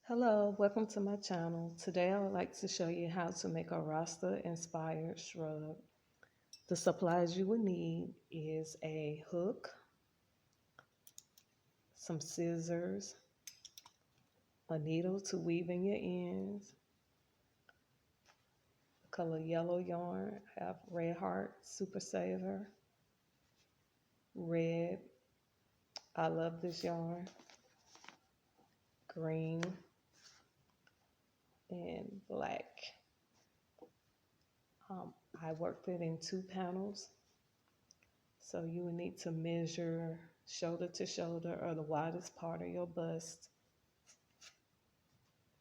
Hello, welcome to my channel. Today I would like to show you how to make a Rasta inspired shrug. The supplies you will need is a hook, some scissors, a needle to weave in your ends, color yellow yarn, I have red heart, super saver, red, I love this yarn, green, and black. I worked it in 2 panels. So you will need to measure shoulder to shoulder or the widest part of your bust.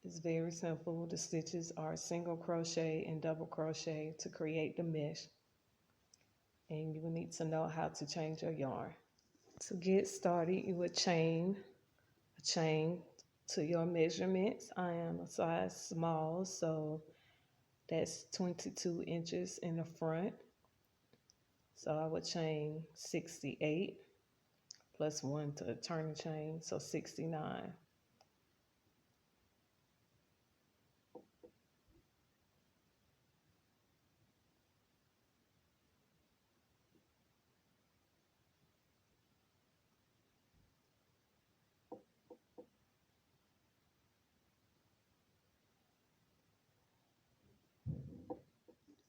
It's very simple. The stitches are single crochet and double crochet to create the mesh. And you will need to know how to change your yarn. To get started, you would chain a chain to your measurements. I am a size small, so that's 22 inches in the front. So I would chain 68 plus 1 to turn the chain, so 69.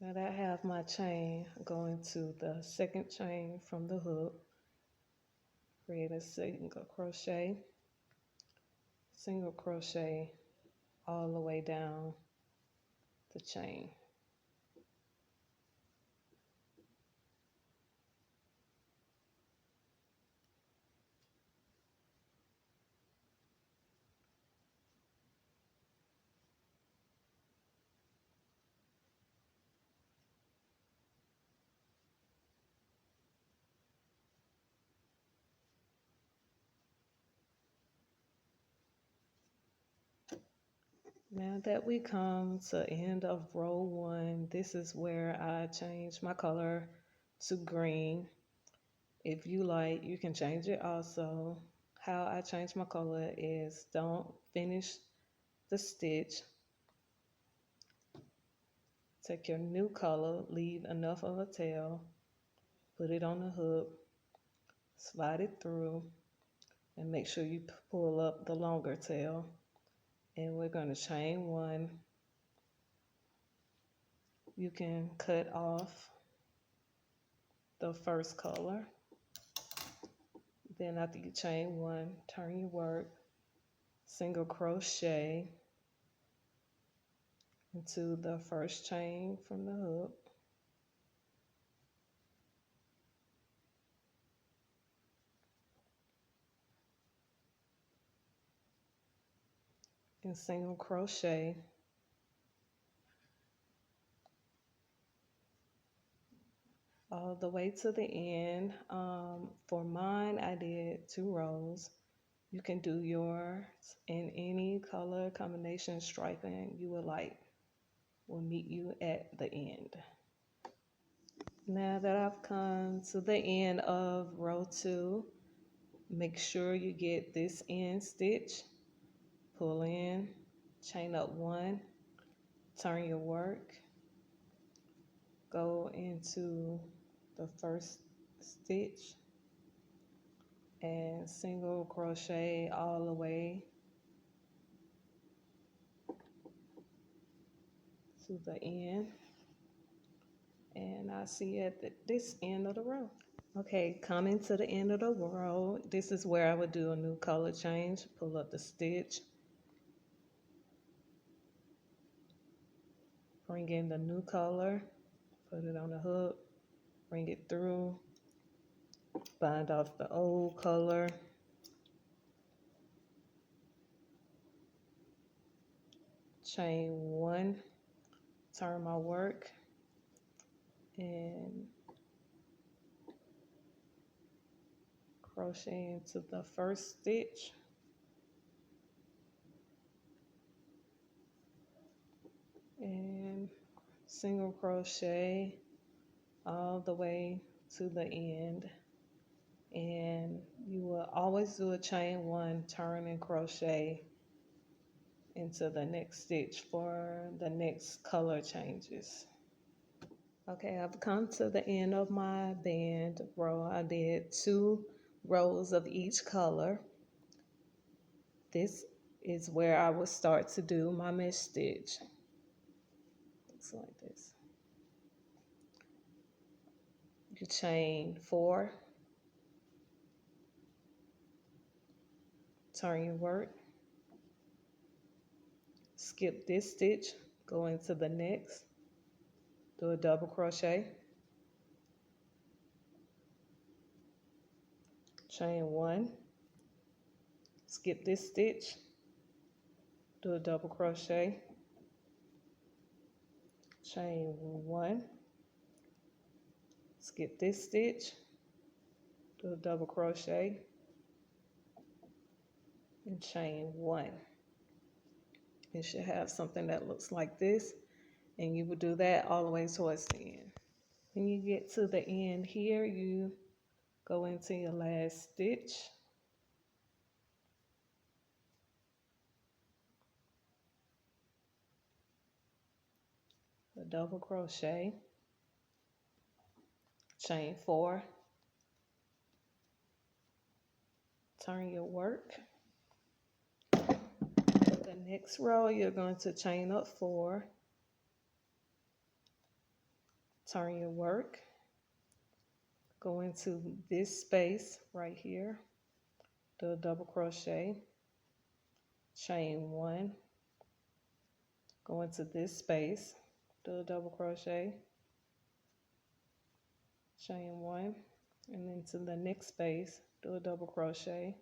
Now that I have my chain, going to the second chain from the hook, create a single crochet all the way down the chain. Now that we come to end of row 1, this is where I change my color to green. If you like, you can change it also. How I change my color is don't finish the stitch. Take your new color, leave enough of a tail, put it on the hook, slide it through, and make sure you pull up the longer tail. And we're going to chain 1. You can cut off the first color. Then after you chain 1, turn your work, single crochet into the first chain from the hook. And single crochet all the way to the end. For mine, I did 2 rows. You can do yours in any color combination striping you would like. We'll meet you at the end. Now that I've come to the end of row 2, make sure you get this end stitch, pull in, chain up 1, turn your work, go into the first stitch and single crochet all the way to the end, and I'll see you at this end of the row. Okay, coming to the end of the row, this is where I would do a new color change. Pull up the stitch, bring in the new color, put it on the hook, bring it through, bind off the old color, chain 1, turn my work, and crochet into the first stitch, and single crochet all the way to the end. And you will always do a chain 1, turn and crochet into the next stitch for the next color changes. Okay, I've come to the end of my band row. I did 2 rows of each color. This is where I will start to do my mesh stitch. Looks like this. You chain 4, turn your work, skip this stitch, go into the next, do a double crochet, chain 1, skip this stitch, do a double crochet, chain 1, skip this stitch, do a double crochet, and chain 1. You should have something that looks like this, and you will do that all the way towards the end. When you get to the end here, you go into your last stitch, a double crochet, chain 4, turn your work. The next row, you're going to chain up 4, turn your work, go into this space right here, do a double crochet, chain 1, go into this space, do a double crochet, chain 1, and then to the next space, do a double crochet,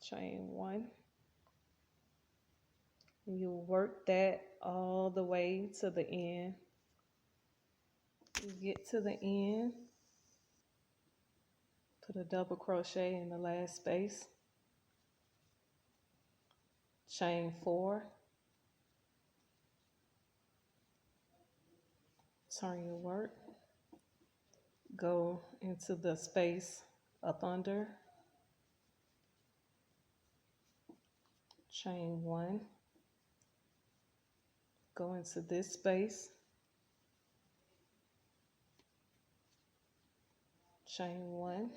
chain 1. And you'll work that all the way to the end. You get to the end, put a double crochet in the last space, chain 4, turn your work, go into the space up under, chain 1, go into this space, chain 1,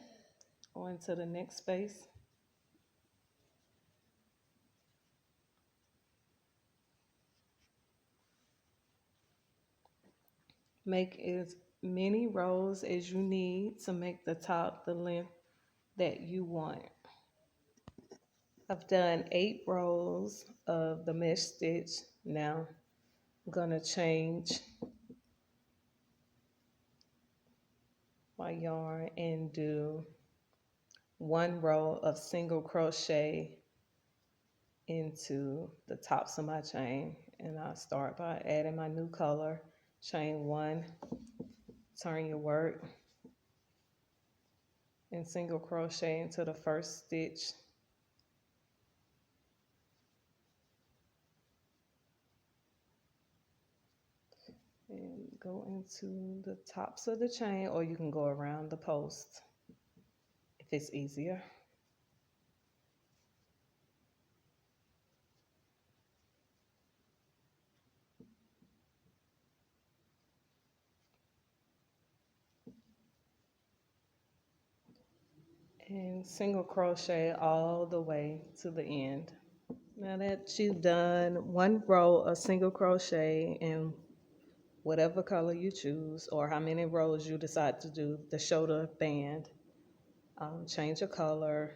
go into the next space, make as many rows as you need to make the top the length that you want. I've done 8 rows of the mesh stitch. Now I'm going to change my yarn and do 1 row of single crochet into the tops of my chain, and I'll start by adding my new color, chain 1, turn your work, and single crochet into the first stitch, and go into the tops of the chain, or you can go around the post if it's easier. And single crochet all the way to the end. Now that you've done 1 row of single crochet in whatever color you choose, or how many rows you decide to do the shoulder band, change your color,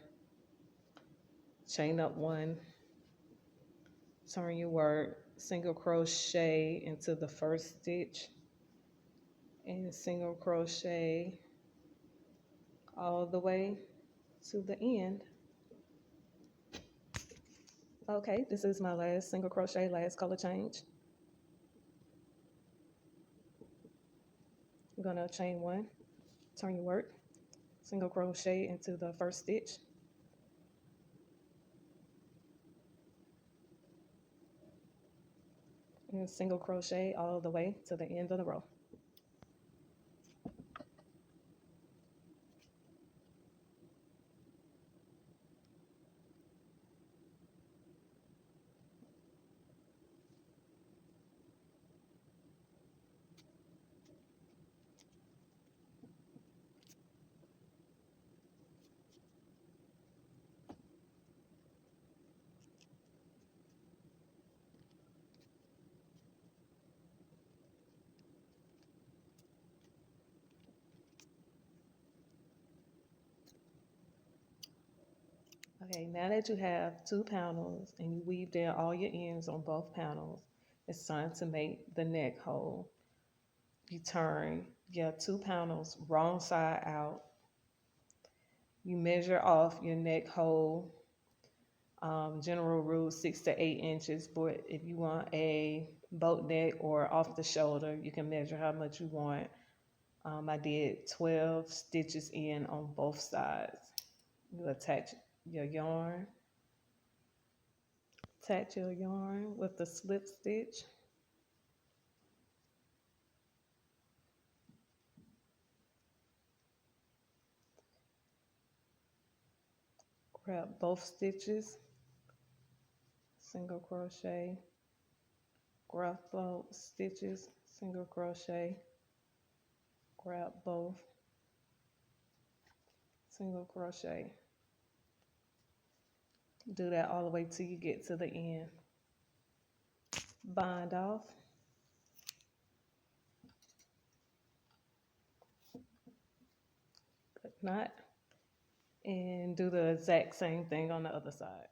chain up 1, turn your work, single crochet into the first stitch, and single crochet all the way to the end. Okay, this is my last single crochet, last color change. I'm gonna chain 1, turn your work, single crochet into the first stitch, and single crochet all the way to the end of the row. Okay, now that you have two panels and you weaved in all your ends on both panels, it's time to make the neck hole. You turn your two panels wrong side out. You measure off your neck hole. General rule 6 to 8 inches, but if you want a boat neck or off the shoulder, you can measure how much you want. I did 12 stitches in on both sides. You attach your yarn with the slip stitch. Grab both stitches, single crochet, grab both stitches, single crochet, grab both, single crochet. Do that all the way till you get to the end. Bind off. Put knot. And do the exact same thing on the other side.